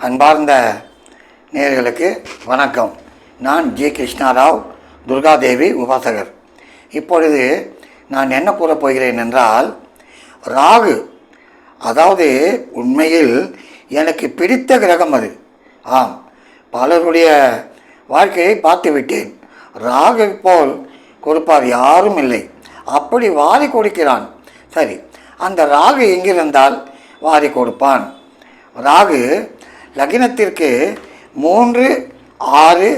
அன்பார்ந்த நேயர்களுக்கு வணக்கம். நான் ஜி கிருஷ்ணாராவ், துர்காதேவி உபாசகர். இப்பொழுது நான் என்ன கூறப் போகிறேன் என்றால், ராகு, அதாவது உண்மையில் எனக்கு பிடித்த கிரகம் அது. ஆம், பலருடைய வாழ்க்கையை பார்த்து விட்டேன். ராகு போல் கொடுப்பார் யாரும் இல்லை. அப்படி வாரி கொடுக்கிறான். சரி, அந்த ராகு எங்கிருந்தால் வாரி கொடுப்பான்? ராகு லக்னத்திற்கு 3, 6,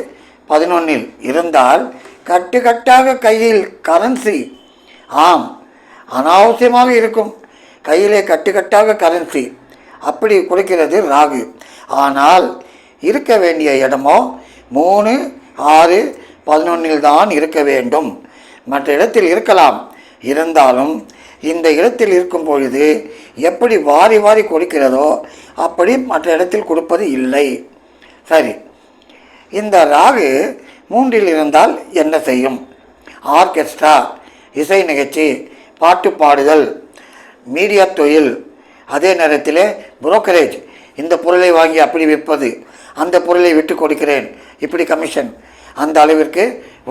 11 இருந்தால் கட்டுக்கட்டாக கையில் கரன்சி. ஆம், அனாவசியமாக இருக்கும். கையிலே கட்டுக்கட்டாக கரன்சி அப்படி கொடுக்கிறது ராகு. ஆனால் இருக்க வேண்டிய இடமோ 3, 6, 11 தான் இருக்க வேண்டும். மற்ற இடத்தில் இருக்கலாம். இருந்தாலும் இந்த இடத்தில் இருக்கும் பொழுது எப்படி வாரி வாரி கொடுக்கிறதோ அப்படி மற்ற இடத்தில் கொடுப்பது இல்லை. சரி, இந்த ராகு 3 இருந்தால் என்ன செய்யும்? ஆர்கெஸ்ட்ரா, இசை நிகழ்ச்சி, பாட்டு பாடுதல், மீடியா தொழில், அதே நேரத்தில் புரோக்கரேஜ், இந்த பொருளை வாங்கி அப்படி விற்பது, அந்த பொருளை விட்டு கொடுக்கிறேன், இப்படி கமிஷன், அந்த அளவிற்கு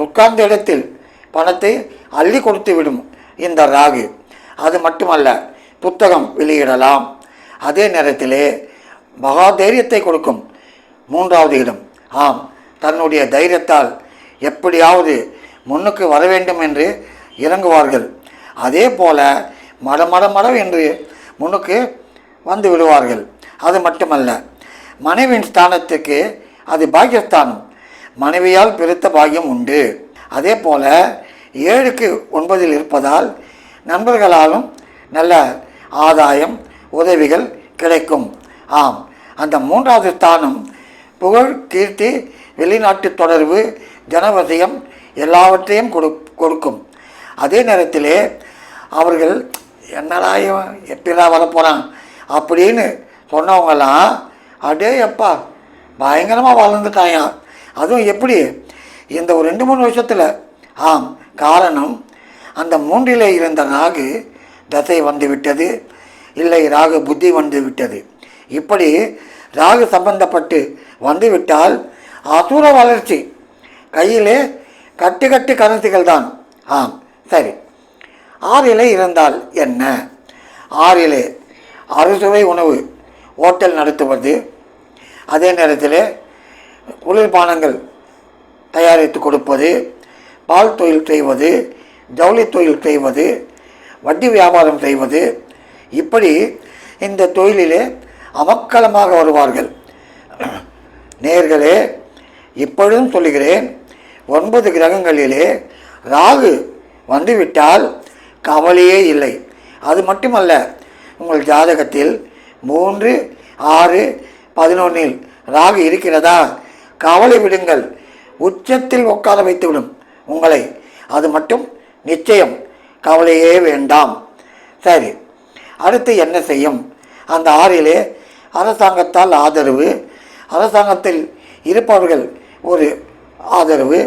உட்கார்ந்த இடத்தில் பணத்தை அள்ளி கொடுத்து விடும் இந்த ராகு. அது மட்டுமல்ல, புத்தகம் வெளியிடலாம். அதே நேரத்திலே மகா தைரியத்தை கொடுக்கும் 3வது இடம். ஆம், தன்னுடைய தைரியத்தால் எப்படியாவது முன்னுக்கு வர வேண்டும் என்று இறங்குவார்கள். அதே போல மட என்று முன்னுக்கு வந்து விடுவார்கள். அது மட்டுமல்ல, மனைவியின் ஸ்தானத்துக்கு அது பாக்கியஸ்தானம். மனைவியால் பெருத்த பாக்கியம் உண்டு. அதே போல் 7க்கு 9 இருப்பதால் நண்பர்களாலும் நல்ல ஆதாயம், உதவிகள் கிடைக்கும். ஆம், அந்த 3வது ஸ்தானம் புகழ், கீர்த்தி, வெளிநாட்டு தொடர்பு, ஜனவசியம் எல்லாவற்றையும் கொடுக்கும். அதே நேரத்திலே அவர்கள் என்னடா எப்படா வரப்போகிறான் அப்படின்னு சொன்னவங்களாம் அடே எப்பா பயங்கரமாக வளர்ந்துட்டாயா. அதுவும் எப்படி இந்த ஒரு 2-3 வருஷத்தில். ஆம், காரணம் அந்த 3ல் இருந்த ராகு தசை வந்து விட்டது, இல்லை ராகு புத்தி வந்து விட்டது. இப்படி ராகு சம்பந்தப்பட்டு வந்துவிட்டால் அசுர வளர்ச்சி. கையிலே கட்டு கரன்சிகள் தான். ஆம், சரி. 6ல் இருந்தால் என்ன? 6ல் அறுசுவை உணவு, ஹோட்டல் நடத்துவது, அதே நேரத்தில் குளிர்பானங்கள் தயாரித்து கொடுப்பது, பால் தொழில் செய்வது, ஜவுளி தொழில் செய்வது, வட்டி வியாபாரம் செய்வது, இப்படி இந்த தொழிலிலே அமக்கலமாக வருவார்கள். நேயர்களே, இப்பொழுதும் சொல்லுகிறேன், 9 கிரகங்களிலே ராகு வந்துவிட்டால் கவலையே இல்லை. அது மட்டுமல்ல, உங்கள் ஜாதகத்தில் 3, 6, 11 ராகு இருக்கிறதா? கவலை விடுங்கள். உச்சத்தில் உட்கார வைத்துவிடும் உங்களை. அது மட்டும் நிச்சயம், கவலையே வேண்டாம். சரி, அடுத்து என்ன செய்யும்? அந்த 6ல் அரசாங்கத்தால் ஆதரவு, அரசாங்கத்தில் இருப்பவர்கள் ஒரு ஆதரவு,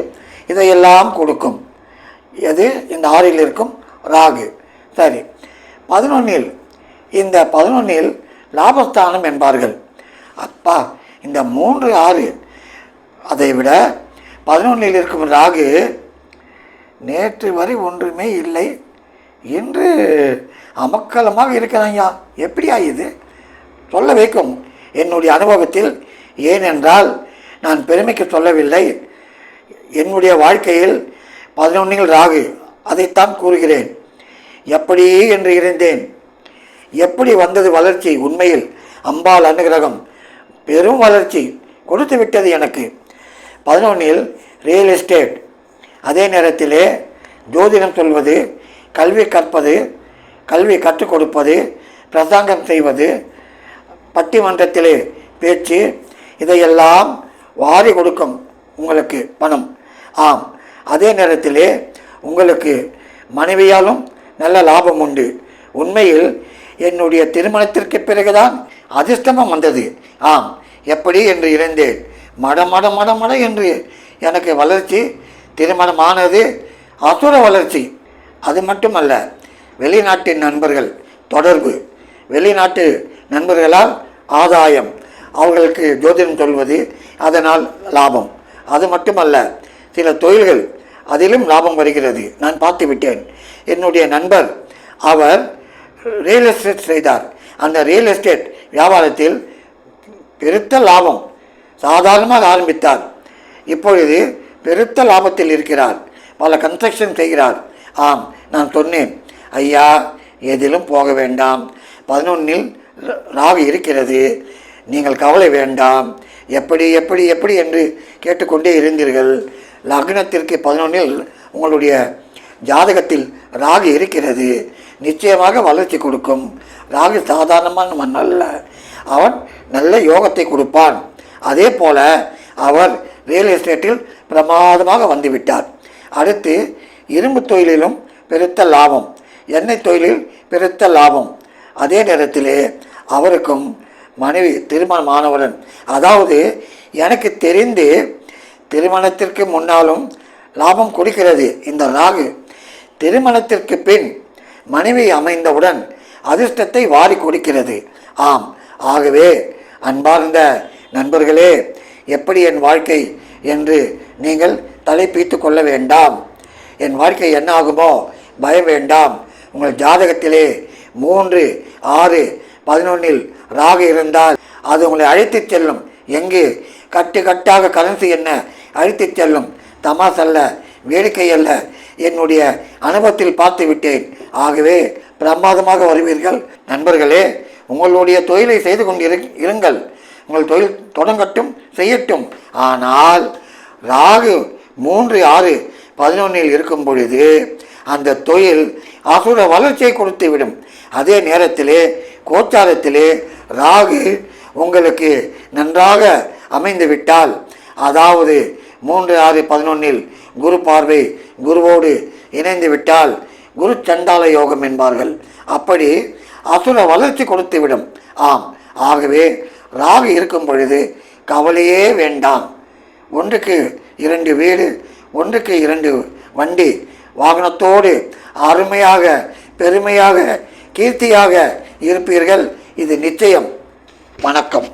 இதையெல்லாம் கொடுக்கும். எது? இந்த 6ல் இருக்கும் ராகு. சரி, 11 இந்த 11 லாபஸ்தானம் என்பார்கள். அப்பா, இந்த 3, 6 அதை விட 11 இருக்கும் ராகு நேற்று வரை ஒன்றுமே இல்லை, இன்று அமக்கலமாக இருக்கிறாங்க. எப்படியா இது? சொல்ல வைக்கும் என்னுடைய அனுபவத்தில். ஏனென்றால் நான் பெருமைக்கு சொல்லவில்லை, என்னுடைய வாழ்க்கையில் 11 ராகு, அதைத்தான் கூறுகிறேன். எப்படி என்று இருந்தேன், எப்படி வந்தது வளர்ச்சி. உண்மையில் அம்பாள் அனுகிரகம் பெரும் வளர்ச்சி கொடுத்து விட்டது எனக்கு. 11 ரியல் எஸ்டேட், அதே நேரத்திலே ஜோதிடம் சொல்வது, கல்வி கற்பது, கல்வி கற்றுக் கொடுப்பது, பிரசங்கம் செய்வது, பட்டிமன்றத்திலே பேச்சு, இதையெல்லாம் வாரி கொடுக்கும் உங்களுக்கு பணம். ஆம், அதே நேரத்திலே உங்களுக்கு மனைவியாலும் நல்ல லாபம் உண்டு. உண்மையில் என்னுடைய திருமணத்திற்கு பிறகுதான் அதிர்ஷ்டமும் வந்தது. ஆம், எப்படி என்று இருந்தேன். மட என்று எனக்கு வளர்ச்சி. திருமணமானது அசுர வளர்ச்சி. அது மட்டுமல்ல, வெளிநாட்டு நண்பர்கள் தொடர்பு, வெளிநாட்டு நண்பர்களால் ஆதாயம், அவர்களுக்கு ஜோதிடம் சொல்வது, அதனால் லாபம். அது மட்டுமல்ல, சில தொழில்கள் அதிலும் லாபம் வருகிறது. நான் பார்த்து விட்டேன். என்னுடைய நண்பர் அவர் ரியல் எஸ்டேட் செய்தார். அந்த ரியல் எஸ்டேட் வியாபாரத்தில் பெருத்த லாபம். சாதாரணமாக ஆரம்பித்தார், இப்பொழுது பெருத்த லாபத்தில் இருக்கிறார். பல கன்ஸ்ட்ரக்ஷன் செய்கிறார். ஆம், நான் சொன்னேன், ஐயா எதிலும் போக வேண்டாம், 11ல் ராகு இருக்கிறது, நீங்கள் கவலை வேண்டாம். எப்படி எப்படி எப்படி என்று கேட்டுக்கொண்டே இருந்தீர்கள். லக்னத்திற்கு 11ல் உங்களுடைய ஜாதகத்தில் ராகு இருக்கிறது, நிச்சயமாக வளர்ச்சி கொடுக்கும். ராகு சாதாரணமான மண் அல்ல, அவன் நல்ல யோகத்தை கொடுப்பான். அதே போல அவர் ரியல் எஸ்டேட்டில் பிரமாதமாக வந்துவிட்டார். அடுத்து இரும்பு தொழிலிலும் பெருத்த லாபம், எண்ணெய் தொழிலில் பெருத்த லாபம். அதே நேரத்திலே அவருக்கும் மனைவி திருமணமானவுடன், அதாவது எனக்கு தெரிந்து திருமணத்திற்கு முன்னாலும் லாபம் கொடுக்கிறது இந்த ராகு. திருமணத்திற்கு பின் மனைவி அமைந்தவுடன் அதிர்ஷ்டத்தை வாரி கொடுக்கிறது. ஆம், ஆகவே அன்பார்ந்த நண்பர்களே, எப்படி என் வாழ்க்கை என்று நீங்கள் தலைப்பீத்து கொள்ள வேண்டாம். என் வாழ்க்கை என்ன ஆகுமோ பயம் வேண்டாம். உங்கள் ஜாதகத்திலே 3, 6, 11ல் ராகு இருந்தால் அது உங்களை அழைத்துச் செல்லும். எங்கு? கட்டு கட்டாக கரன்சி என்ன அழைத்துச் செல்லும். தமாசல்ல, வேடிக்கை அல்ல, என்னுடைய அனுபவத்தில் பார்த்து விட்டேன். ஆகவே பிரமாதமாக வருவீர்கள். நண்பர்களே, உங்களுடைய தொழிலை செய்து கொண்டு இருங்கள். உங்கள் தொழில் தொடங்கட்டும், செய்யட்டும். ஆனால் ராகு 3, 6, 11ல் இருக்கும் பொழுது அந்த தொழில் அசுர வளர்ச்சியை கொடுத்து விடும். அதே நேரத்திலே கோச்சாரத்திலே ராகு உங்களுக்கு நன்றாக அமைந்து விட்டால், அதாவது 3, 6, 11ல் குரு பார்வை குருவோடு இணைந்து விட்டால் குரு சண்டால யோகம் என்பார்கள். அப்படி அசுர வளர்ச்சி கொடுத்து விடும். ஆம், ஆகவே ராகு இருக்கும் பொழுது கவலையே வேண்டாம். 1க்கு 2 வீடு, 1க்கு 2 வண்டி வாகனத்தோடு அருமையாக, பெருமையாக, கீர்த்தியாக இருப்பீர்கள். இது நிச்சயம். வணக்கம்.